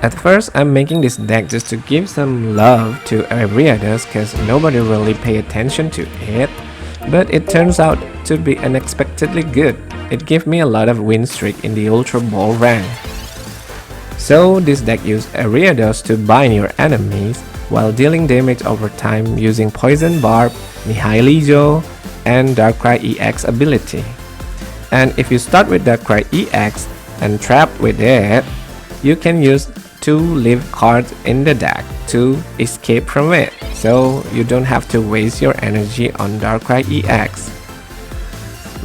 At first, I'm making this deck just to give some love to Ariados because nobody really pay attention to it. But it turns out to be unexpectedly good. It gave me a lot of win streak in the Ultra Ball rank. So this deck uses Ariados to bind your enemies while dealing damage over time using Poison Barb, Nihilego, and Darkrai EX ability. And if you start with Darkrai EX and trap with it, you can use 2 live cards in the deck to escape from it, so you don't have to waste your energy on Darkrai EX.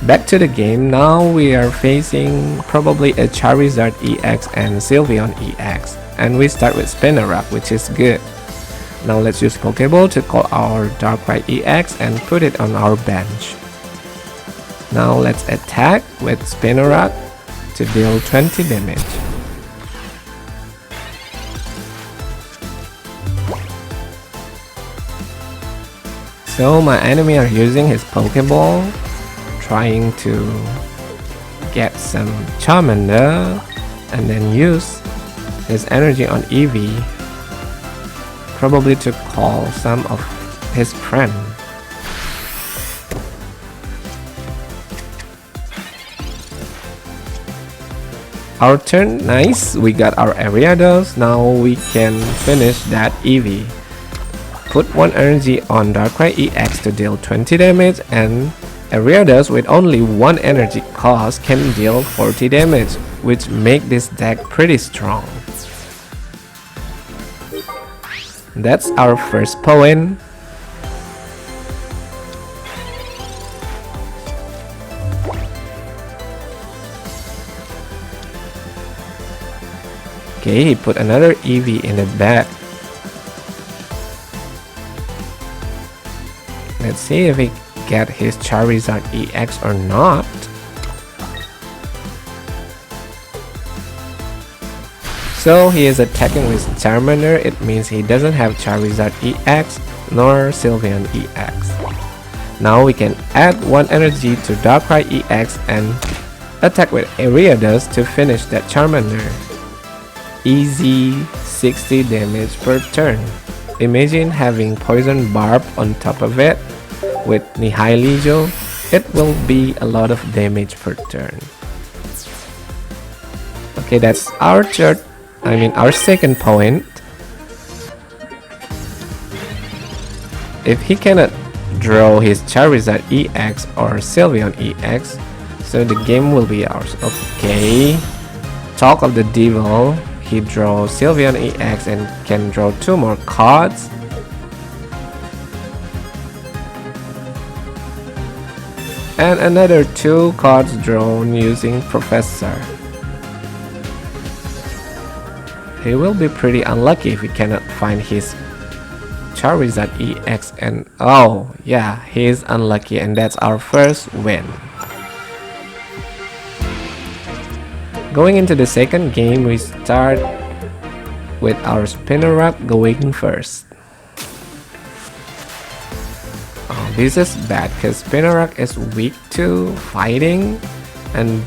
Back to the game, now we are facing probably a Charizard EX and Sylveon EX, and we start with Spinarak, which is good. Now let's use Pokeball to call our Darkrai EX and put it on our bench. Now let's attack with Spinarak to deal 20 damage. So my enemy are using his Pokeball, trying to get some Charmander and then use his energy on Eevee, probably to call some of his friends. Our turn, nice, we got our Ariados, now we can finish that Eevee. Put 1 energy on Darkrai EX to deal 20 damage, and Ariados with only 1 energy cost can deal 40 damage, which make this deck pretty strong. That's our first point. Okay, he put another Eevee in the back. Let's see if he get his Charizard EX or not. So he is attacking with Charmander, it means he doesn't have Charizard EX nor Sylveon EX. Now we can add 1 energy to Darkrai EX and attack with Ariados to finish that Charmander. Easy 60 damage per turn. Imagine having Poison Barb on top of it. With Nihilego, it will be a lot of damage per turn. Okay, that's our our second point. If he cannot draw his Charizard EX or Sylveon EX, so the game will be ours. Okay, Talk of the Devil, he draws Sylveon EX and can draw 2 more cards. And another 2 cards drawn using Professor. He will be pretty unlucky if he cannot find his Charizard EX, and oh yeah, he is unlucky, and that's our first win. Going into the second game, we start with our Spinarak going first. Oh, this is bad because Spinarak is weak to fighting, and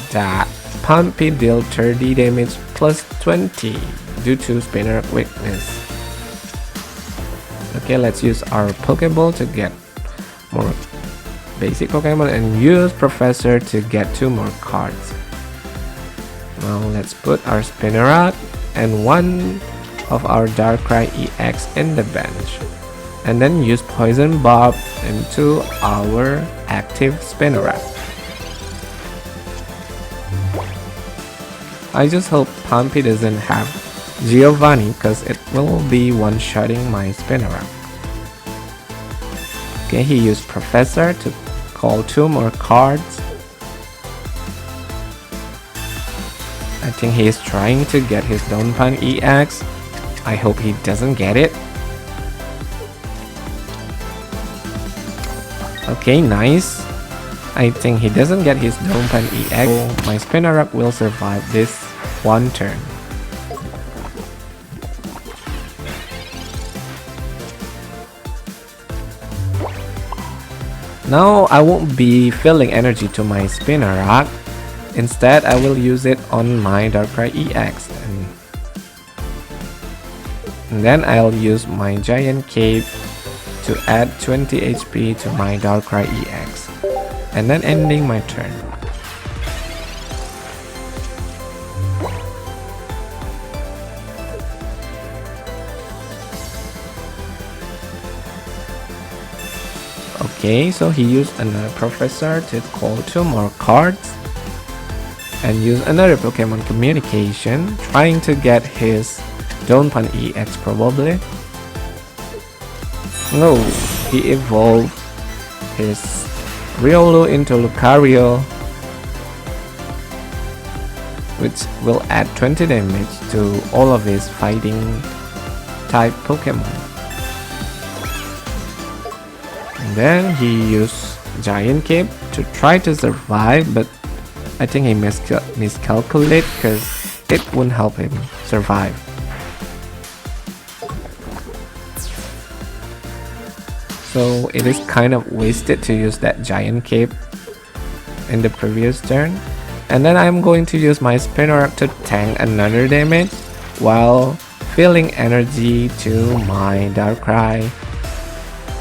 that Pumpy deal 30 damage plus 20 due to Spinarak weakness. Okay, let's use our Pokeball to get more basic Pokemon and use Professor to get 2 more cards. Now let's put our Spinarak and 1 of our Darkrai EX in the bench, and then use Poison Barb into our active Spinarak. I just hope Pumpy doesn't have Giovanni because it will be one-shotting my Spinarak. Okay, he used Professor to call 2 more cards. I think he is trying to get his Dhonpan EX. I hope he doesn't get it. Okay, nice. I think he doesn't get his Dhonpan EX, so my Spinarak will survive this 1 turn. Now I won't be filling energy to my Spinarak. Instead, I will use it on my Darkrai EX, and And then I'll use my Giant Cape to add 20 HP to my Darkrai EX. And then ending my turn. Okay, so he used another Professor to call 2 more cards and use another Pokemon Communication, trying to get his Dhonpan EX probably. No, he evolved his Riolu into Lucario, which will add 20 damage to all of his fighting type Pokemon. And then he used Giant Cape to try to survive, but I think he miscalculated because it wouldn't help him survive. So it is kind of wasted to use that Giant Cape in the previous turn. And then I'm going to use my Spinarak to tank another damage while filling energy to my Darkrai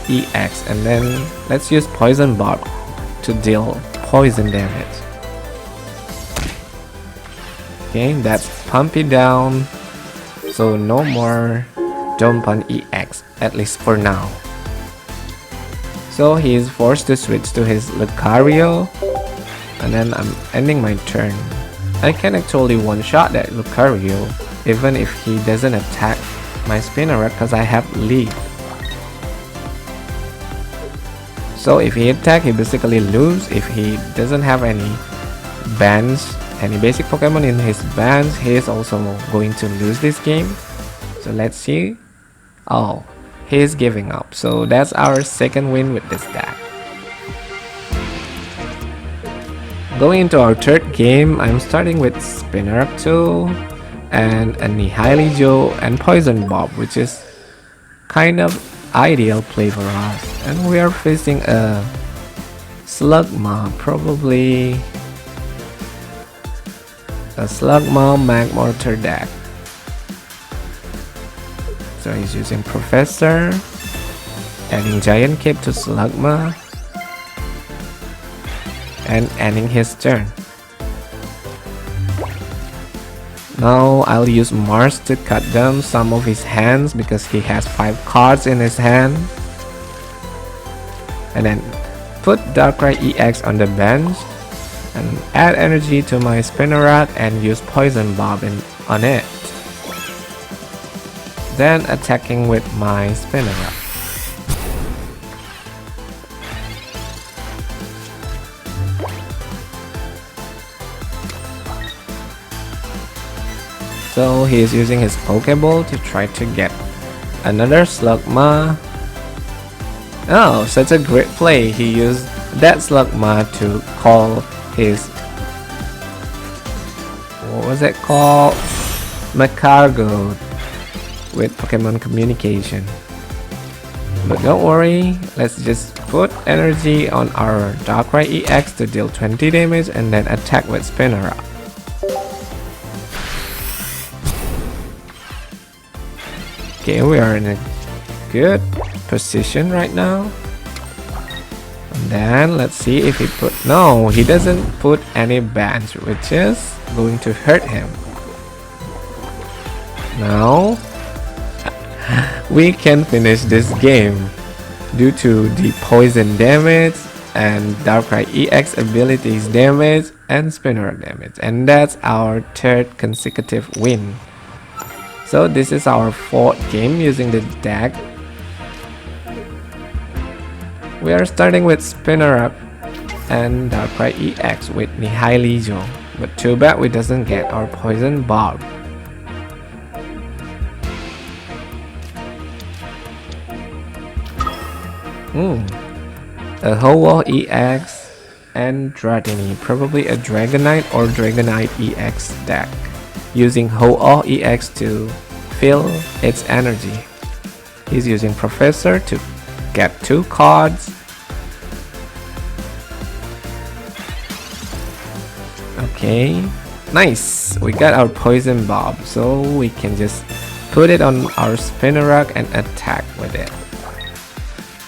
EX. And then let's use Poison Barb to deal poison damage. Okay, that's pump it down. So no more Dhonpan EX, at least for now. So he is forced to switch to his Lucario, and then I'm ending my turn. I can actually one-shot that Lucario even if he doesn't attack my Spinarak because I have Leaf. So if he attack, he basically lose. If he doesn't have any bans, any basic Pokemon in his bans, he is also going to lose this game. So let's see. Oh, he is giving up. So that's our second win with this deck. Going into our third game, I'm starting with Spinarak 2 and a Nihilego and Poison Barb, which is kind of ideal play for us. And we are facing a Slugma, probably a Slugma Magmortar deck. So he's using Professor, adding Giant Cape to Slugma, and ending his turn. Now I'll use Mars to cut down some of his hands because he has 5 cards in his hand. And then put Darkrai EX on the bench and add energy to my Spinarak and use Poison Barb on it. Then attacking with my Spinarak. So he is using his Pokeball to try to get another Slugma. Oh, such a great play. He used that Slugma to call his, what was it called? Magcargo with Pokemon Communication. But don't worry, let's just put energy on our Darkrai EX to deal 20 damage and then attack with Spinarak. Okay, we are in a good position right now. And then let's see if he put, no, he doesn't put any bans, which is going to hurt him. Now we can finish this game due to the poison damage and Darkrai EX abilities damage and Spinarak damage, and that's our third consecutive win. So this is our fourth game using the deck. We are starting with Spinarak and Darkrai EX with Nihilego, but too bad we doesn't get our Poison Barb. A Hooh EX and Dragonite, probably a Dragonite or Dragonite EX deck, using Hooh EX to fill its energy. He's using Professor to get 2 cards. Okay, nice, we got our Poison Barb, so we can just put it on our Spinarak and attack with it.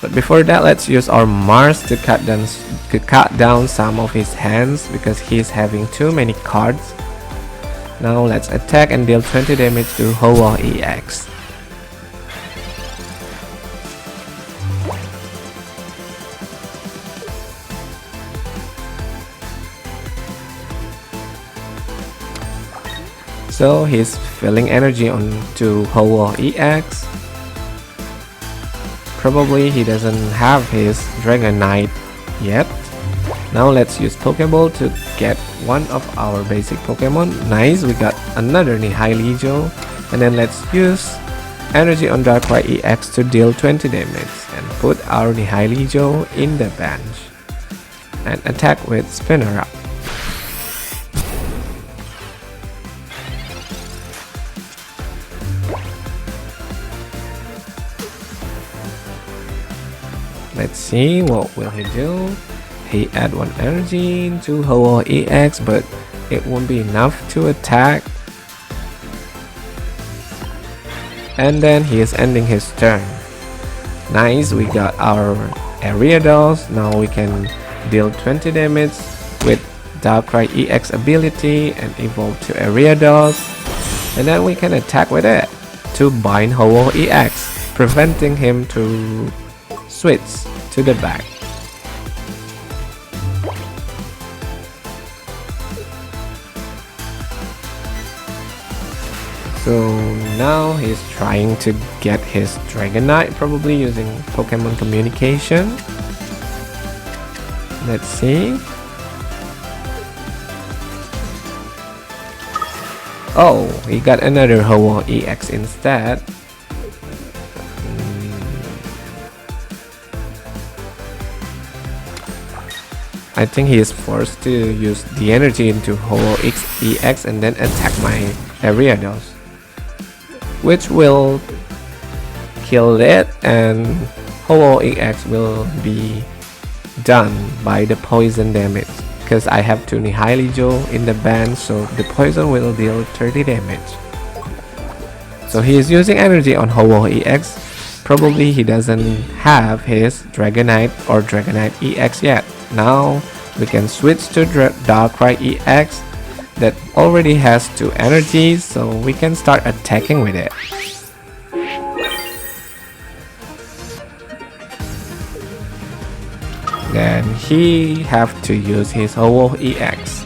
But before that, let's use our Mars to cut down some of his hands because he's having too many cards. Now let's attack and deal 20 damage to Hooh EX. So he's filling energy onto Hooh EX. Probably he doesn't have his Dragonite yet. Now let's use Pokeball to get one of our basic Pokemon. Nice, we got another Nihilego. And then let's use energy on Darkrai EX to deal 20 damage and put our Nihilego in the bench and attack with Spinarak. Let's see what will he do. He add one energy into Hooh EX, but it won't be enough to attack. And then he is ending his turn. Nice, we got our Ariados. Now we can deal 20 damage with Darkrai EX ability and evolve to Ariados. And then we can attack with it to bind Hooh EX, preventing him to switch to the back. So now he's trying to get his Dragonite, probably using Pokemon communication. Let's see. Oh, he got another Hooh EX instead. I think he is forced to use the energy into Hooh EX and then attack my Ariados, which will kill it, and Hooh EX will be done by the poison damage because I have two Nihilego in the band, so the poison will deal 30 damage. So he is using energy on Hooh EX. Probably he doesn't have his Dragonite or Dragonite EX yet. Now we can switch to Darkrai EX that already has two energies, so we can start attacking with it. Then he have to use his Hooh EX.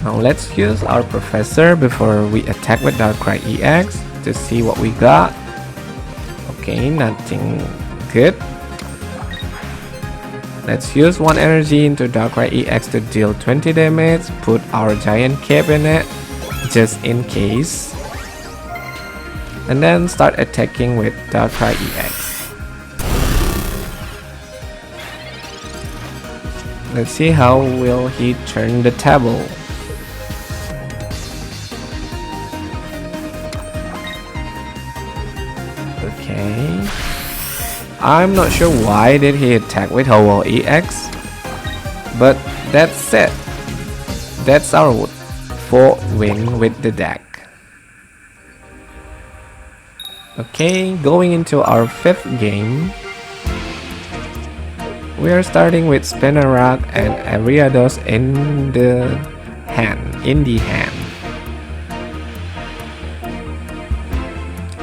Now let's use our Professor before we attack with Darkrai EX to see what we got. Okay, nothing good. Let's use one energy into Darkrai EX to deal 20 damage. Put our Giant Cape in it, just in case. And then start attacking with Darkrai EX. Let's see how will he turn the table. Okay. I'm not sure why did he attack with Hooh EX, but that's it. That's our 4th win with the deck. Okay, going into our 5th game. We are starting with Spinarak and Ariados in the hand.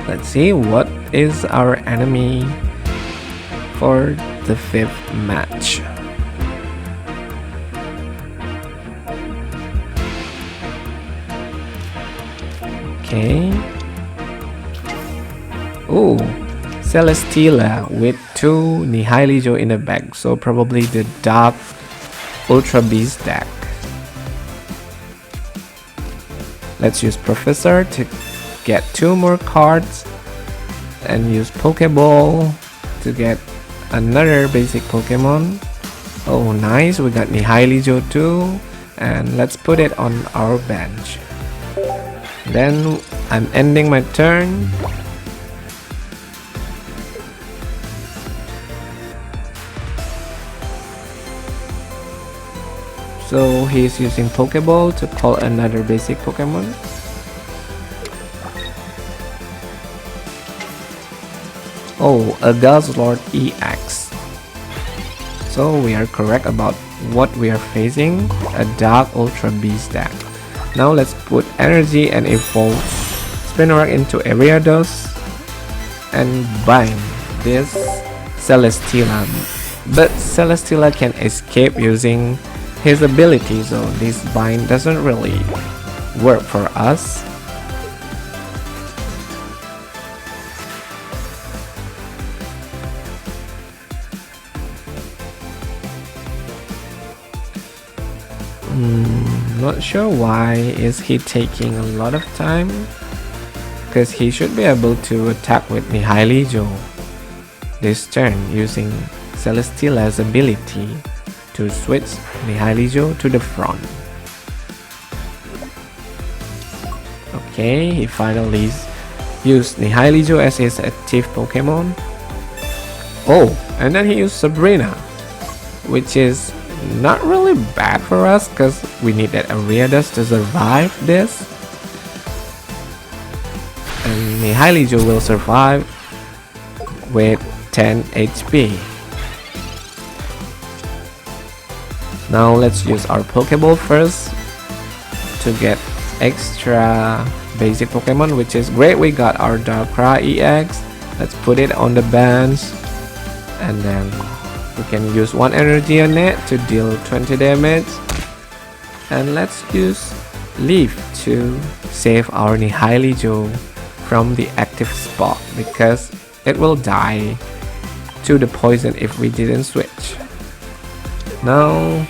Let's see what is our enemy for the 5th match. Okay. Ooh, Celesteela with 2 Nihilego in the bag, so probably the Dark Ultra Beast deck. Let's use Professor to get 2 more cards and use Pokeball to get another basic Pokemon. Oh nice, we got Nihilego too, and let's put it on our bench. Then I'm ending my turn. So he's using Pokeball to call another basic Pokemon. Oh, a Guzzlord EX. So we are correct about what we are facing, a Dark Ultra Beast deck. Now let's put energy and evolve Spinarak into Ariados and bind this Celesteela. But Celesteela can escape using his ability, so this bind doesn't really work for us. Not sure why is he taking a lot of time, because he should be able to attack with Nihilego this turn using Celesteela's ability to switch Nihilego to the front. Okay, he finally used Nihilego as his active Pokemon. Oh, and then he used Sabrina, which is not really bad for us because we need that Ariados to survive this. And Nihilego will survive with 10 HP. Now let's use our Pokeball first to get extra basic Pokemon, which is great. We got our Darkrai EX. Let's put it on the bench, and then we can use 1 energy on it to deal 20 damage. And let's use Leaf to save our Nihilego from the active spot, because it will die to the poison if we didn't switch. Now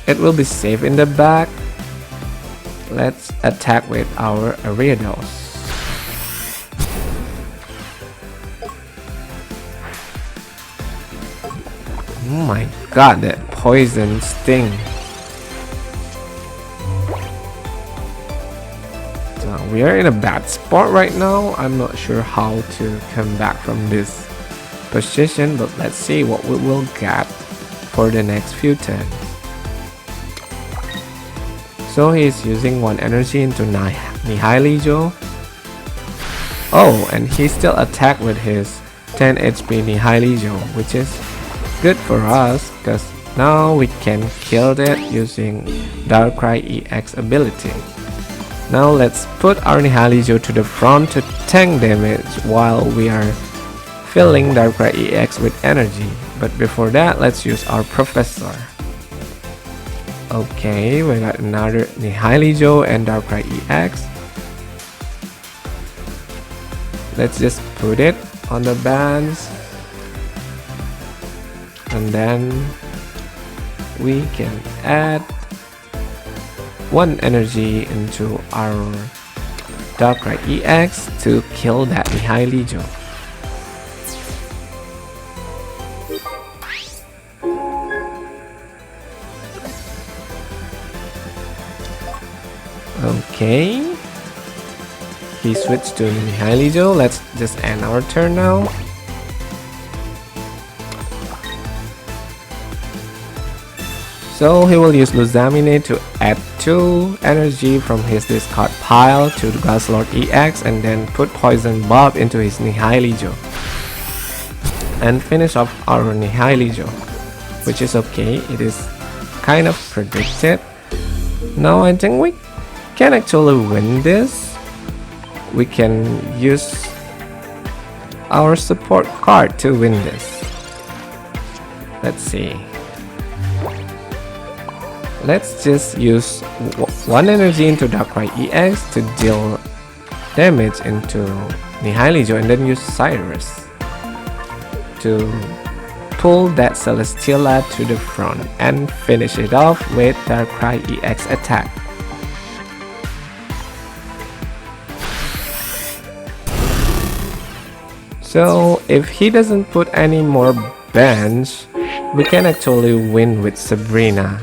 it will be safe in the back. Let's attack with our Ariados. Oh my god, that poison sting. So we are in a bad spot right now. I'm not sure how to come back from this position, but let's see what we will get for the next few turns. So he's using 1 energy into Nihilego. Oh, and he still attacked with his 10 HP Nihilego, which is good for us because now we can kill it using Darkrai EX ability. Now let's put our Nihilego to the front to tank damage while we are filling Darkrai EX with energy. But before that, let's use our Professor. Okay, we got another Nihilego and Darkrai EX. Let's just put it on the bands, and then we can add 1 energy into our Darkrai EX to kill that Nihilego. Okay, he switched to Nihilego. Let's just end our turn now. So he will use Luzamine to add 2 energy from his discard pile to the Guzzlord EX, and then put Poison Barb into his Nihilego and finish off our Nihilego, which is okay. It is kind of predicted. Now I think we can actually win this. We can use our support card to win this. Let's see. Let's just use 1 energy into Darkrai EX to deal damage into Nihilego, and then use Cyrus to pull that Celesteela to the front and finish it off with Darkrai EX attack. So if he doesn't put any more bans, we can actually win with Sabrina,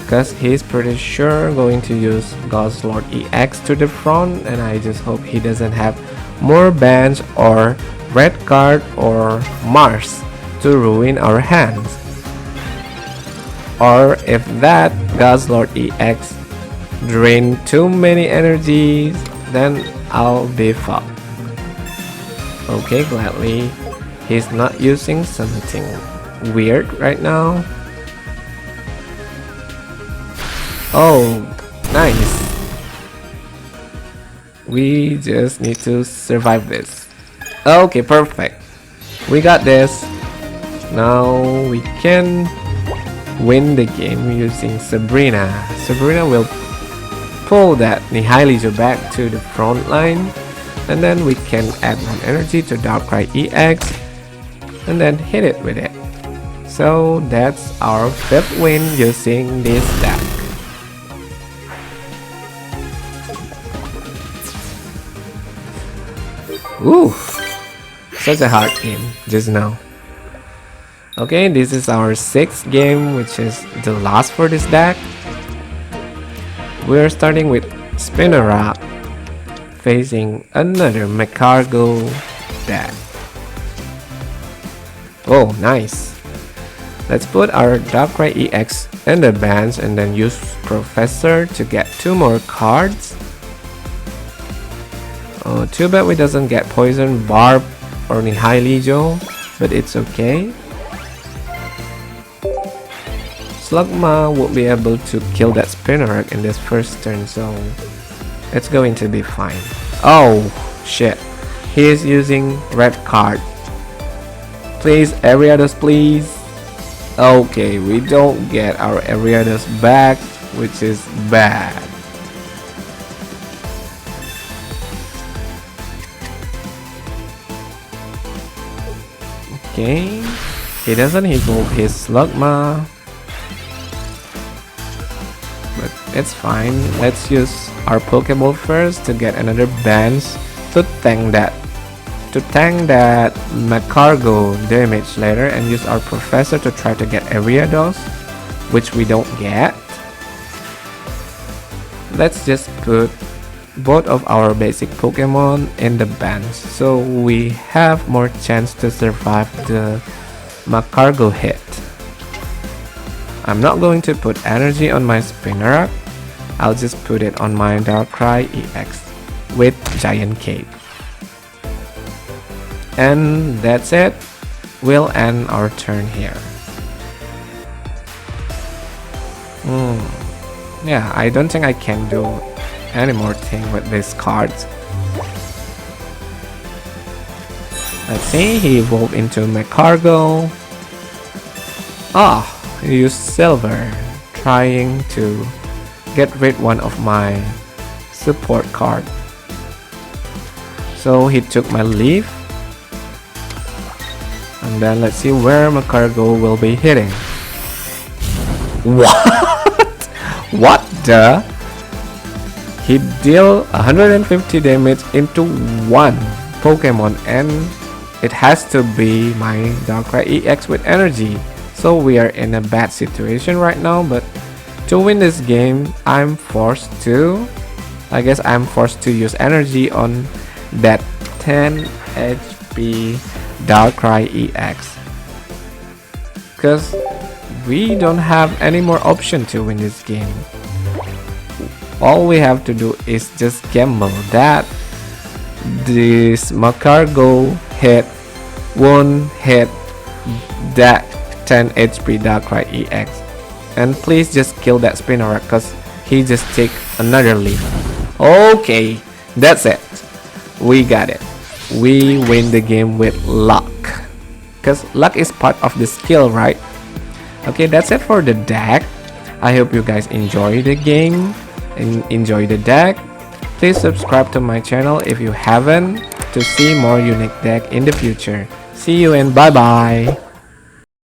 because he's pretty sure going to use Guzzlord EX to the front, and I just hope he doesn't have more bans or red card or Mars to ruin our hands. Or if that Guzzlord EX drain too many energies, then I'll be fucked. Okay, gladly. He's not using something weird right now. Oh, nice. We just need to survive this. Okay, perfect. We got this. Now we can win the game using Sabrina. Sabrina will pull that Nihilego back to the front line, and then we can add 1 energy to Darkrai EX and then hit it with it. So that's our 5th win using this deck. Ooh, such a hard game just now. Okay, this is our 6th game, which is the last for this deck. We're starting with Spinnera facing another Magcargo deck. Oh, nice. Let's put our Darkrai EX in the bench and then use Professor to get 2 more cards. Oh, too bad we doesn't get Poison, Barb, or Nihilego, but it's okay. Slugma won't be able to kill that Spinnera in this first turn, so it's going to be fine. Oh, shit. He is using red card. Please, Ariados, please. Okay, we don't get our Ariados back, which is bad. Okay, he doesn't evolve his Slugma, but it's fine. Let's use our Pokeball first to get another bounce to tank that Magcargo damage later, and use our Professor to try to get Ariados, which we don't get. Let's just put both of our basic Pokemon in the bench so we have more chance to survive the Magcargo hit. I'm not going to put energy on my Spinnera. I'll just put it on my Darkrai EX with Giant Cape. And that's it. We'll end our turn here. Yeah, I don't think I can do any more thing with these cards. Let's see, he evolved into Magcargo. He used Silver, trying to get rid one of my support card. So he took my leaf. And then let's see where Magcargo will be hitting. What? What the? He deal 150 damage into 1 Pokemon, and it has to be my Darkrai EX with energy. So we are in a bad situation right now, but to win this game, I guess I'm forced to use energy on that 10 HP Darkrai EX, because we don't have any more option to win this game. All we have to do is just gamble that this Magcargo hit won't hit that 10 HP Darkrai EX, and please just kill that Spinnera because he just take another leaf. Okay, that's it. We got it. We win the game with luck, because luck is part of the skill, right? Okay, that's it for the deck. I hope you guys enjoy the game and enjoy the deck. Please subscribe to my channel if you haven't to see more unique deck in the future. See you and bye bye.